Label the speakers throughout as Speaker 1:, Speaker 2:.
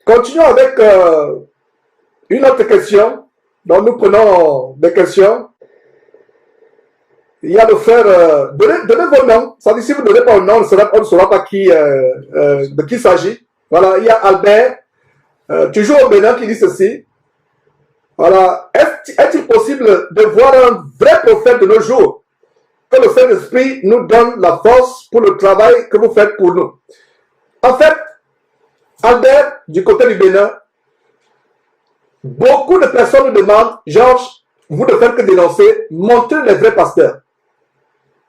Speaker 1: Continuons avec une autre question. Donc nous prenons des questions. Il y a le frère, donnez vos noms. Ça dit, si vous ne donnez pas le nom, on ne saura pas de qui il s'agit. Voilà, il y a Albert, toujours au Bénin, qui dit ceci. Voilà, est-il possible de voir un vrai prophète de nos jours? Que le Saint-Esprit nous donne la force pour le travail que vous faites pour nous. En fait, Albert, du côté du Bénin, beaucoup de personnes nous demandent, Georges, vous ne faites que dénoncer, montrez les vrais pasteurs.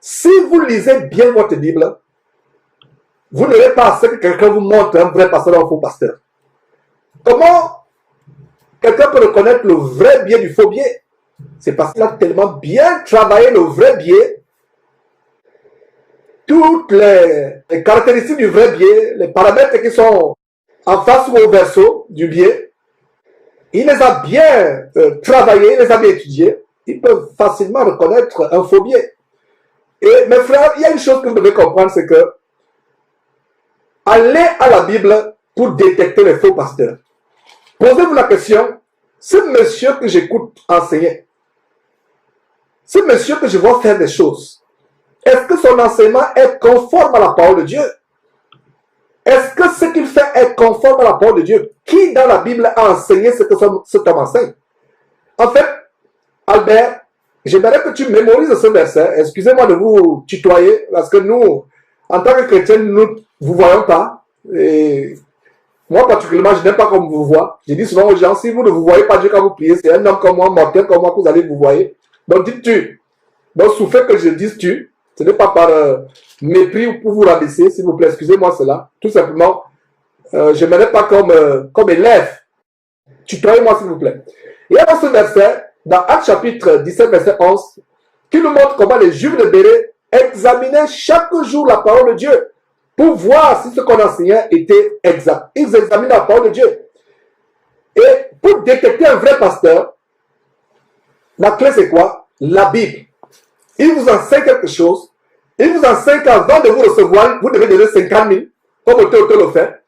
Speaker 1: Si vous lisez bien votre Bible, vous n'aurez pas assez que quelqu'un vous montre un vrai pasteur ou un faux pasteur. Comment quelqu'un peut reconnaître le vrai biais du faux biais? C'est parce qu'il a tellement bien travaillé le vrai biais, toutes les caractéristiques du vrai biais, les paramètres qui sont en face ou au verso du biais, il les a bien travaillés, il les a bien étudiés, ils peuvent facilement reconnaître un faux biais. Et mes frères, il y a une chose que vous devez comprendre, c'est que allez à la Bible pour détecter les faux pasteurs. Posez-vous la question, ce monsieur que j'écoute enseigner, ce monsieur que je vois faire des choses, est-ce que son enseignement est conforme à la parole de Dieu? Est-ce que ce qu'il fait est conforme à la parole de Dieu? Qui dans la Bible a enseigné ce que cet homme enseigne? En fait, Albert, j'aimerais que tu mémorises ce verset. Excusez-moi de vous tutoyer, parce que nous, en tant que chrétiens, nous ne vous voyons pas. Et moi, particulièrement, je n'aime pas qu'on vous voit. Je dis souvent aux gens, si vous ne vous voyez pas Dieu quand vous priez, c'est un homme comme moi, mortel comme moi, que vous allez vous voir. Donc, dites tu. Donc, sous fait que je dise tu, ce n'est pas par mépris ou pour vous rabaisser, s'il vous plaît, excusez-moi cela. Tout simplement, je ne m'aimerais pas comme élève. Tutoyez-moi, s'il vous plaît. Il y a dans ce verset, dans Actes chapitre 17, verset 11, qui nous montre comment les Juifs de Béret examinaient chaque jour la parole de Dieu pour voir si ce qu'on enseignait était exact. Ils examinaient la parole de Dieu. Et pour détecter un vrai pasteur, la clé c'est quoi? La Bible. Il vous enseigne quelque chose. Il vous enseigne qu'avant de vous recevoir, vous devez donner 50 000, comme Otto le fait.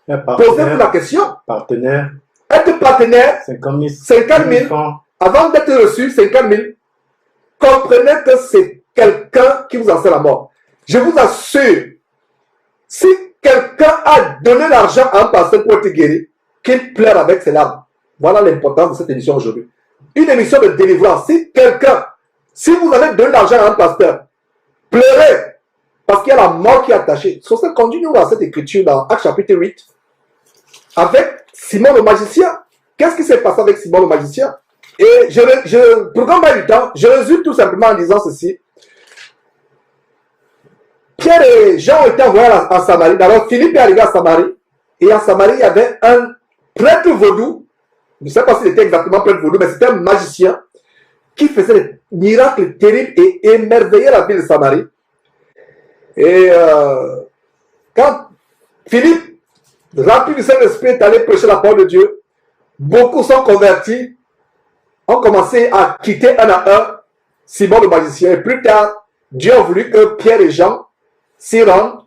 Speaker 1: Posez-vous la question.
Speaker 2: Partenaire.
Speaker 1: Être partenaire,
Speaker 2: 50
Speaker 1: 000 avant d'être reçu, 50 000. Comprenez que c'est quelqu'un qui vous enseigne la mort. Je vous assure, si quelqu'un a donné l'argent à un pasteur pour être guéri, qu'il pleure avec ses larmes. Voilà l'importance de cette émission aujourd'hui. Une émission de délivrance. Si vous avez donné l'argent à un pasteur, pleurez, parce qu'il y a la mort qui est attachée. Sur ce, continuons à cette écriture dans Actes chapitre 8, avec Simon le magicien. Qu'est-ce qui s'est passé avec Simon le magicien? Et pour qu'on ait du temps, je résume tout simplement en disant ceci. Pierre et Jean ont été envoyés en Samarie. D'abord, Philippe est arrivé à Samarie. Et en Samarie, il y avait un prêtre vaudou. Je ne sais pas s'il était exactement prêtre vaudou, mais c'était un magicien qui faisait des miracles terribles et émerveillait la ville de Samarie. Et quand Philippe, rempli du Saint-Esprit, est allé prêcher la parole de Dieu, beaucoup sont convertis, ont commencé à quitter un à un Simon le magicien. Et plus tard, Dieu a voulu que Pierre et Jean s'y rendent.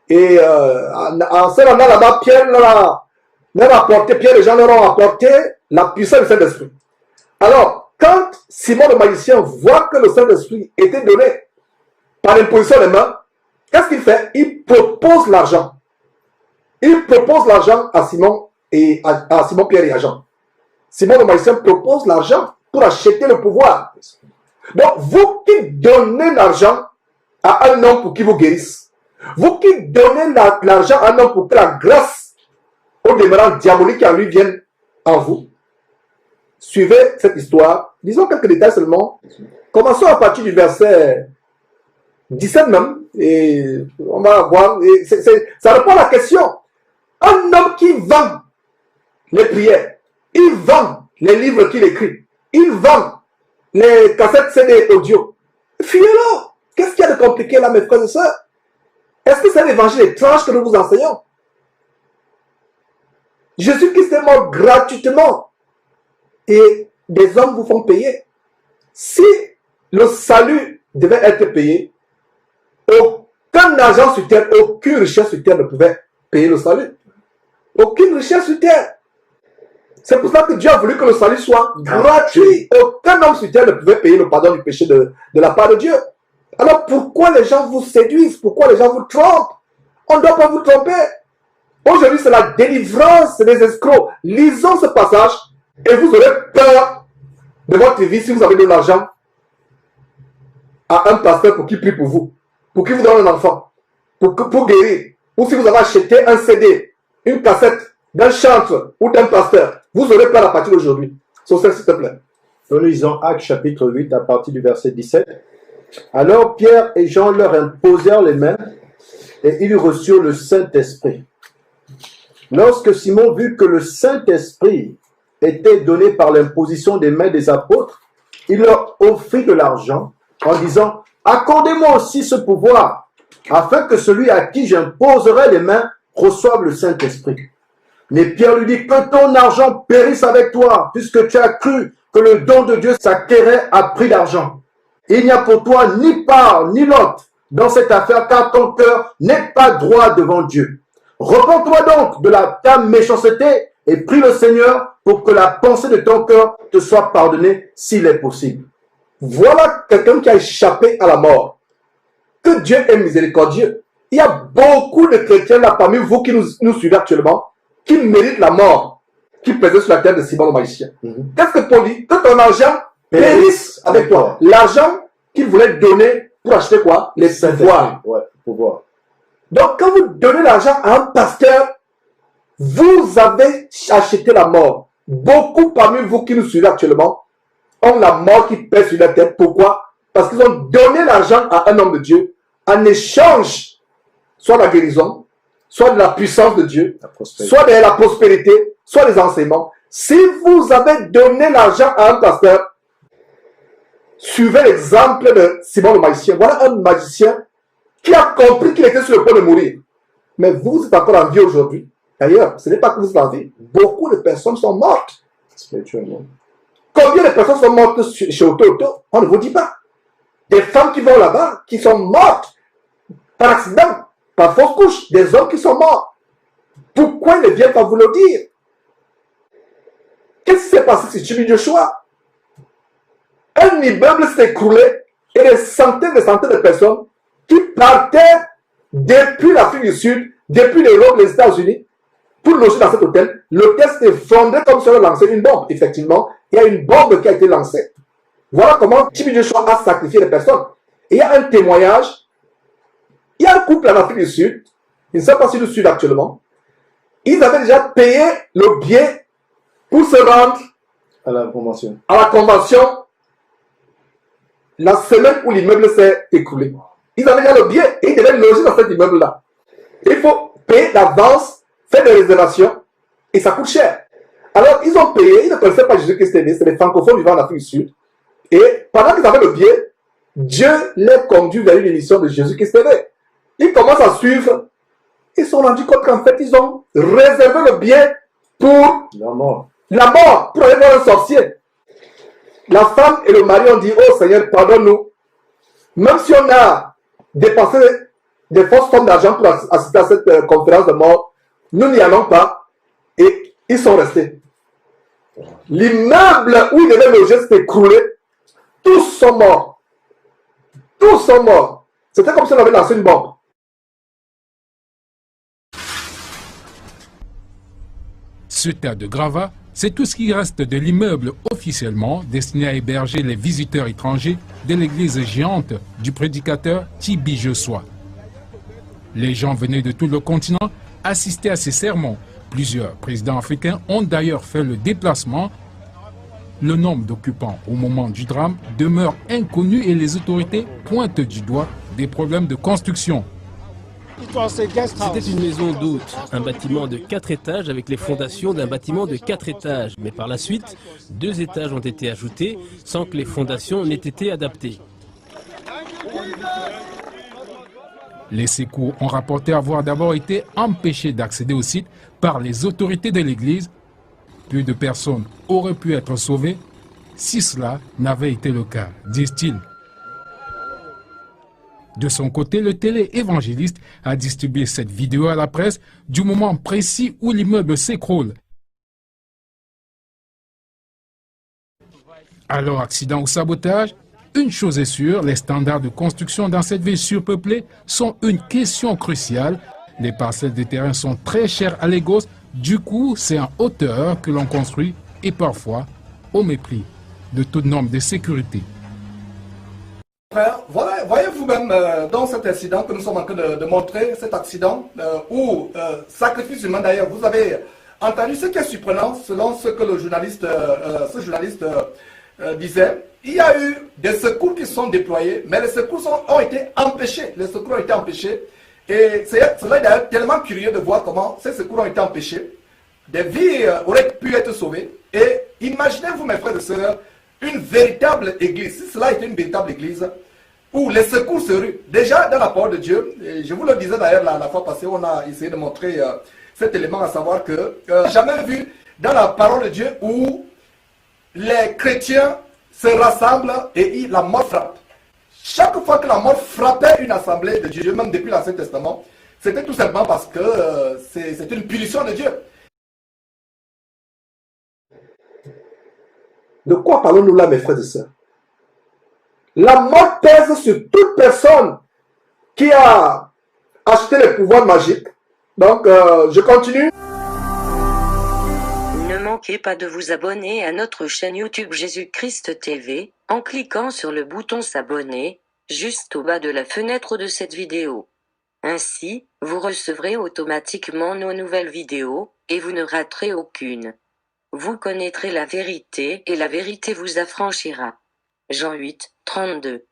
Speaker 1: Et en se rendant là-bas, Pierre et Jean leur ont apporté la puissance du Saint-Esprit. Alors, quand Simon le magicien voit que le Saint-Esprit était donné par l'imposition des mains, qu'est-ce qu'il fait? Il propose l'argent. Il propose l'argent à Simon, à Simon, Pierre et à Jean. Simon le magicien propose l'argent pour acheter le pouvoir. Donc, vous qui donnez l'argent à un homme pour qu'il vous guérisse, vous qui donnez l'argent à un homme pour que la grâce au demeurant diabolique en lui vienne en vous, suivez cette histoire. Disons quelques détails seulement. Commençons à partir du verset 17 même, et on va voir. Ça répond à la question. Un homme qui vend les prières, il vend les livres qu'il écrit, il vend les cassettes CD audio. Fuyez-le. Qu'est-ce qu'il y a de compliqué là, mes frères et sœurs? Est-ce que c'est l'évangile étrange que nous vous enseignons? Jésus-Christ est mort gratuitement et des hommes vous font payer. Si le salut devait être payé, aucun argent sur terre, aucune richesse sur terre ne pouvait payer le salut. Aucune richesse sur terre. C'est pour ça que Dieu a voulu que le salut soit gratuit. Aucun homme sur terre ne pouvait payer le pardon du péché de la part de Dieu. Alors pourquoi les gens vous séduisent? Pourquoi les gens vous trompent? On ne doit pas vous tromper. Aujourd'hui, c'est la délivrance des escrocs. Lisons ce passage et vous aurez peur de votre vie si vous avez de l'argent à un pasteur pour qu'il prie pour vous, pour qu'il vous donne un enfant, pour guérir. Ou si vous avez acheté un CD, une cassette d'un chantre ou d'un pasteur, vous aurez peur à partir d'aujourd'hui. Sur ça, s'il te plaît.
Speaker 2: Nous lisons Actes chapitre 8 à partir du verset 17. Alors Pierre et Jean leur imposèrent les mains et ils reçurent le Saint-Esprit. Lorsque Simon vit que le Saint-Esprit était donné par l'imposition des mains des apôtres, il leur offrit de l'argent en disant « Accordez-moi aussi ce pouvoir, afin que celui à qui j'imposerai les mains reçoive le Saint-Esprit. » Mais Pierre lui dit « Que ton argent périsse avec toi, puisque tu as cru que le don de Dieu s'acquérait à prix d'argent. Il n'y a pour toi ni part ni lot dans cette affaire, car ton cœur n'est pas droit devant Dieu. Repends-toi donc de ta méchanceté et prie le Seigneur pour que la pensée de ton cœur te soit pardonnée s'il est possible. »
Speaker 1: Voilà quelqu'un qui a échappé à la mort. Que Dieu est miséricordieux. Il y a beaucoup de chrétiens là parmi vous qui nous suivez actuellement, qui méritent la mort, qui pesait sur la terre de Simon le magicien. Qu'est-ce que Paul dit? Que ton argent périsse avec toi. L'argent qu'il voulait donner pour acheter quoi? Les pouvoirs.
Speaker 2: Ouais, pouvoir.
Speaker 1: Donc quand vous donnez l'argent à un pasteur, vous avez acheté la mort. Beaucoup parmi vous qui nous suivez actuellement ont la mort qui pèse sur la tête. Pourquoi? Parce qu'ils ont donné l'argent à un homme de Dieu en échange, soit la guérison, soit de la puissance de Dieu, soit de la prospérité, soit des enseignements. Si vous avez donné l'argent à un pasteur, suivez l'exemple de Simon le magicien. Voilà un magicien qui a compris qu'il était sur le point de mourir. Mais vous êtes encore en vie aujourd'hui. D'ailleurs, ce n'est pas que vous êtes en vie. Beaucoup de personnes sont mortes.
Speaker 2: Spirituellement.
Speaker 1: Combien de personnes sont mortes chez Auto? On ne vous dit pas. Des femmes qui vont là-bas, qui sont mortes par accident, par fausse couche. Des hommes qui sont morts. Pourquoi il ne vient pas vous le dire? Qu'est-ce qui s'est passé sur Chibi Joshua? Un immeuble s'est écroulé et des centaines de personnes qui partaient depuis l'Afrique du Sud, depuis l'Europe, les États-Unis, pour loger dans cet hôtel. L'hôtel s'est effondré comme si on avait lancé une bombe. Effectivement, il y a une bombe qui a été lancée. Voilà comment Chibi Joshua a sacrifié les personnes. Et il y a un témoignage. Il y a un couple en Afrique du Sud, il ne sait pas si le Sud actuellement. Ils avaient déjà payé le billet pour se rendre
Speaker 2: à la convention.
Speaker 1: La semaine où l'immeuble s'est écroulé. Ils avaient déjà le billet et ils devaient loger dans cet immeuble-là. Il faut payer d'avance, faire des réservations et ça coûte cher. Alors ils ont payé, ils ne connaissaient pas Jésus-Christ, c'est les francophones vivant en Afrique du Sud. Et pendant qu'ils avaient le billet, Dieu les conduit vers une émission de Jésus-Christ TV. Ils commencent à suivre. Ils se sont rendus compte qu'en fait, ils ont réservé le billet pour
Speaker 2: la mort,
Speaker 1: pour aller voir un sorcier. La femme et le mari ont dit, oh Seigneur, pardonne-nous. Même si on a dépensé des fausses sommes d'argent pour assister à cette conférence de mort, nous n'y allons pas. Et ils sont restés. L'immeuble où ils devaient loger s'est écroulé. Tous sont morts. Tous sont morts. C'était comme si on avait lancé une bombe.
Speaker 3: Ce tas de gravats, c'est tout ce qui reste de l'immeuble officiellement destiné à héberger les visiteurs étrangers de l'église géante du prédicateur Chibi Joshua. Les gens venaient de tout le continent assister à ces sermons. Plusieurs présidents africains ont d'ailleurs fait le déplacement. Le nombre d'occupants au moment du drame demeure inconnu et les autorités pointent du doigt des problèmes de construction.
Speaker 4: C'était une maison d'hôtes, un bâtiment de 4 étages avec les fondations d'un bâtiment de 4 étages. Mais par la suite, 2 étages ont été ajoutés sans que les fondations n'aient été adaptées.
Speaker 3: Les secours ont rapporté avoir d'abord été empêchés d'accéder au site par les autorités de l'église. Peu de personnes auraient pu être sauvées si cela n'avait été le cas, disent-ils. De son côté, le télé-évangéliste a distribué cette vidéo à la presse du moment précis où l'immeuble s'écroule. Alors, accident ou sabotage? Une chose est sûre, les standards de construction dans cette ville surpeuplée sont une question cruciale. Les parcelles de terrain sont très chères à Lagos, du coup, c'est en hauteur que l'on construit et parfois au mépris de toute norme de sécurité.
Speaker 1: Voilà, voyez vous-même dans cet incident que nous sommes en train de montrer, cet accident où sacrifice humain d'ailleurs, vous avez entendu ce qui est surprenant selon ce que le journaliste, disait. Il y a eu des secours qui sont déployés, mais les secours ont été empêchés. Les secours ont été empêchés. Et cela est d'ailleurs tellement curieux de voir comment ces secours ont été empêchés. Des vies auraient pu être sauvées. Et imaginez-vous, mes frères et sœurs, une véritable église. Si cela était une véritable église, où les secours se ruent. Déjà, dans la parole de Dieu, et je vous le disais d'ailleurs la fois passée, on a essayé de montrer cet élément, à savoir que jamais vu dans la parole de Dieu où les chrétiens se rassemblent et la mort frappe. Chaque fois que la mort frappait une assemblée de Dieu, même depuis l'Ancien Testament, c'était tout simplement parce que c'est une punition de Dieu.
Speaker 2: De quoi parlons-nous là, mes frères et sœurs? La mort pèse sur toute personne qui a acheté les pouvoirs magiques. Donc, je continue.
Speaker 5: Ne manquez pas de vous abonner à notre chaîne YouTube Jésus-Christ TV, en cliquant sur le bouton s'abonner, juste au bas de la fenêtre de cette vidéo. Ainsi, vous recevrez automatiquement nos nouvelles vidéos, et vous ne raterez aucune. Vous connaîtrez la vérité et la vérité vous affranchira. Jean 8, 32.